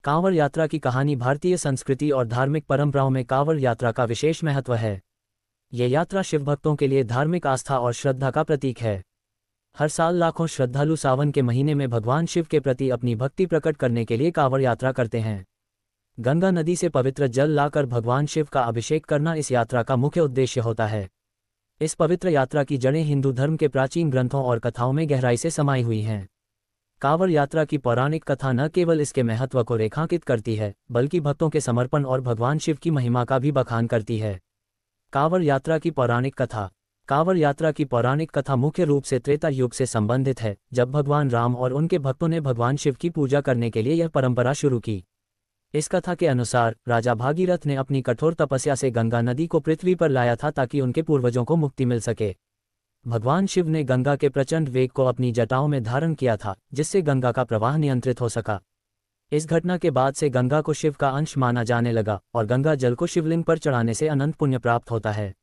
कांवड़ यात्रा की कहानी। भारतीय संस्कृति और धार्मिक परंपराओं में कांवड़ यात्रा का विशेष महत्व है। ये यात्रा शिवभक्तों के लिए धार्मिक आस्था और श्रद्धा का प्रतीक है। हर साल लाखों श्रद्धालु सावन के महीने में भगवान शिव के प्रति अपनी भक्ति प्रकट करने के लिए कांवड़ यात्रा करते हैं। गंगा नदी से पवित्र जल लाकर भगवान शिव का अभिषेक करना इस यात्रा का मुख्य उद्देश्य होता है। इस पवित्र यात्रा की जड़ें हिंदू धर्म के प्राचीन ग्रंथों और कथाओं में गहराई से समाई हुई हैं। कांवड़ यात्रा की पौराणिक कथा न केवल इसके महत्व को रेखांकित करती है, बल्कि भक्तों के समर्पण और भगवान शिव की महिमा का भी बखान करती है। कांवड़ यात्रा की पौराणिक कथा। कांवड़ यात्रा की पौराणिक कथा मुख्य रूप से त्रेता युग से संबंधित है, जब भगवान राम और उनके भक्तों ने भगवान शिव की पूजा करने के लिए यह परंपरा शुरू की। इस कथा के अनुसार राजा भागीरथ ने अपनी कठोर तपस्या से गंगा नदी को पृथ्वी पर लाया था ताकि उनके पूर्वजों को मुक्ति मिल सके। भगवान शिव ने गंगा के प्रचंड वेग को अपनी जटाओं में धारण किया था, जिससे गंगा का प्रवाह नियंत्रित हो सका। इस घटना के बाद से गंगा को शिव का अंश माना जाने लगा और गंगा जल को शिवलिंग पर चढ़ाने से अनंत पुण्य प्राप्त होता है।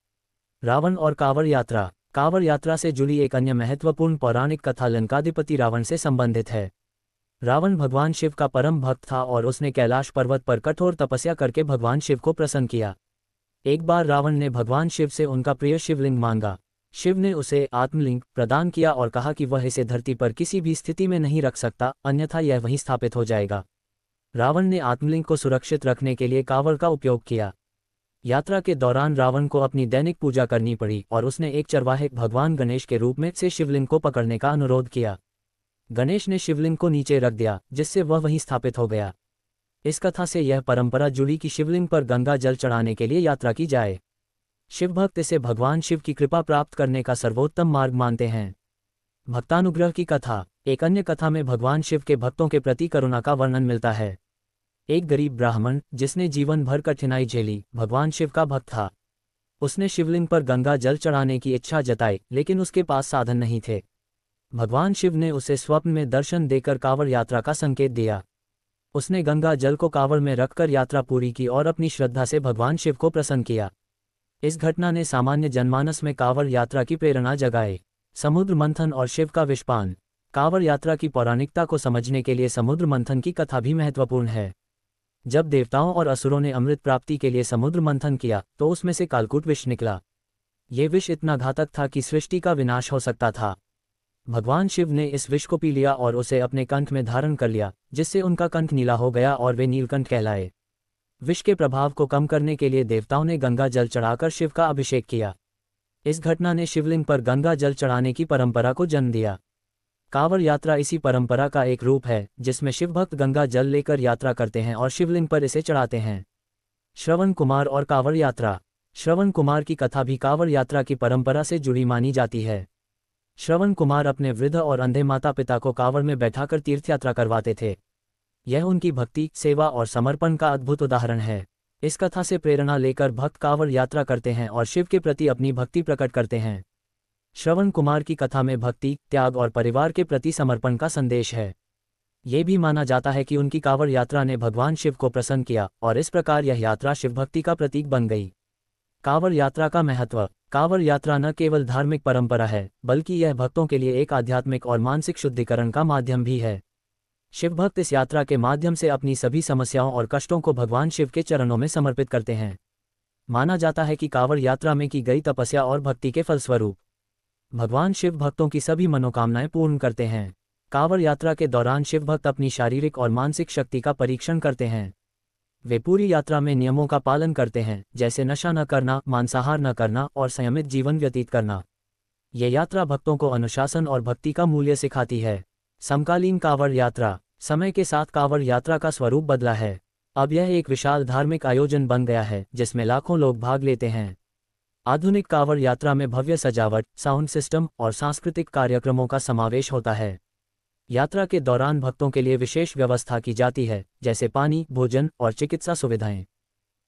रावण और कांवड़ यात्रा। कांवड़ यात्रा से जुड़ी एक अन्य महत्वपूर्ण पौराणिक कथा लंकाधिपति रावण से संबंधित है। रावण भगवान शिव का परम भक्त था और उसने कैलाश पर्वत पर कठोर तपस्या करके भगवान शिव को प्रसन्न किया। एक बार रावण ने भगवान शिव से उनका प्रिय शिवलिंग मांगा। शिव ने उसे आत्मलिंग प्रदान किया और कहा कि वह इसे धरती पर किसी भी स्थिति में नहीं रख सकता, अन्यथा यह वहीं स्थापित हो जाएगा। रावण ने आत्मलिंग को सुरक्षित रखने के लिए कांवड़ का उपयोग किया। यात्रा के दौरान रावण को अपनी दैनिक पूजा करनी पड़ी और उसने एक चरवाहे भगवान गणेश के रूप में से शिवलिंग को पकड़ने का अनुरोध किया। गणेश ने शिवलिंग को नीचे रख दिया, जिससे वह वहीं स्थापित हो गया। इस कथा से यह परंपरा जुड़ी कि शिवलिंग पर गंगा जल चढ़ाने के लिए यात्रा की जाए। शिवभक्त इसे भगवान शिव की कृपा प्राप्त करने का सर्वोत्तम मार्ग मानते हैं। भक्तानुग्रह की कथा। एक अन्य कथा में भगवान शिव के भक्तों के प्रति करुणा का वर्णन मिलता है। एक गरीब ब्राह्मण, जिसने जीवन भर कठिनाई झेली, भगवान शिव का भक्त था। उसने शिवलिंग पर गंगा जल चढ़ाने की इच्छा जताई, लेकिन उसके पास साधन नहीं थे। भगवान शिव ने उसे स्वप्न में दर्शन देकर कांवड़ यात्रा का संकेत दिया। उसने गंगा जल को कांवड़ में रखकर यात्रा पूरी की और अपनी श्रद्धा से भगवान शिव को प्रसन्न किया। इस घटना ने सामान्य जनमानस में कांवड़ यात्रा की प्रेरणा जगाई। समुद्र मंथन और शिव का विषपान। कांवड़ यात्रा की पौराणिकता को समझने के लिए समुद्र मंथन की कथा भी महत्वपूर्ण है। जब देवताओं और असुरों ने अमृत प्राप्ति के लिए समुद्र मंथन किया तो उसमें से कालकूट विष निकला। ये विष इतना घातक था कि सृष्टि का विनाश हो सकता था। भगवान शिव ने इस विष को पी लिया और उसे अपने कंठ में धारण कर लिया, जिससे उनका कंठ नीला हो गया और वे नीलकंठ कहलाए। विष के प्रभाव को कम करने के लिए देवताओं ने गंगा जल चढ़ाकर शिव का अभिषेक किया। इस घटना ने शिवलिंग पर गंगा जल चढ़ाने की परंपरा को जन्म दिया। कांवड़ यात्रा इसी परंपरा का एक रूप है, जिसमें शिवभक्त गंगा जल लेकर यात्रा करते हैं और शिवलिंग पर इसे चढ़ाते हैं। श्रवण कुमार और कांवड़ यात्रा। श्रवण कुमार की कथा भी कांवड़ यात्रा की परंपरा से जुड़ी मानी जाती है। श्रवण कुमार अपने वृद्ध और अंधे माता पिता को कांवड़ में बैठाकर तीर्थयात्रा करवाते थे। यह उनकी भक्ति, सेवा और समर्पण का अद्भुत उदाहरण है। इस कथा से प्रेरणा लेकर भक्त कांवड़ यात्रा करते हैं और शिव के प्रति अपनी भक्ति प्रकट करते हैं। श्रवण कुमार की कथा में भक्ति, त्याग और परिवार के प्रति समर्पण का संदेश है। ये भी माना जाता है कि उनकी कांवड़ यात्रा ने भगवान शिव को प्रसन्न किया और इस प्रकार यह यात्रा शिवभक्ति का प्रतीक बन गई। कांवड़ यात्रा का महत्व। कांवड़ यात्रा न केवल धार्मिक परंपरा है, बल्कि यह भक्तों के लिए एक आध्यात्मिक और मानसिक शुद्धिकरण का माध्यम भी है। शिवभक्त इस यात्रा के माध्यम से अपनी सभी समस्याओं और कष्टों को भगवान शिव के चरणों में समर्पित करते हैं। माना जाता है कि कांवड़ यात्रा में की गई तपस्या और भक्ति के फलस्वरूप भगवान शिव भक्तों की सभी मनोकामनाएं पूर्ण करते हैं। कांवड़ यात्रा के दौरान शिवभक्त अपनी शारीरिक और मानसिक शक्ति का परीक्षण करते हैं। वे पूरी यात्रा में नियमों का पालन करते हैं, जैसे नशा न करना, मांसाहार न करना और संयमित जीवन व्यतीत करना। ये यात्रा भक्तों को अनुशासन और भक्ति का मूल्य सिखाती है। समकालीन कांवड़ यात्रा। समय के साथ कांवड़ यात्रा का स्वरूप बदला है। अब यह एक विशाल धार्मिक आयोजन बन गया है, जिसमें लाखों लोग भाग लेते हैं। आधुनिक कांवड़ यात्रा में भव्य सजावट, साउंड सिस्टम और सांस्कृतिक कार्यक्रमों का समावेश होता है। यात्रा के दौरान भक्तों के लिए विशेष व्यवस्था की जाती है, जैसे पानी, भोजन और चिकित्सा सुविधाएं।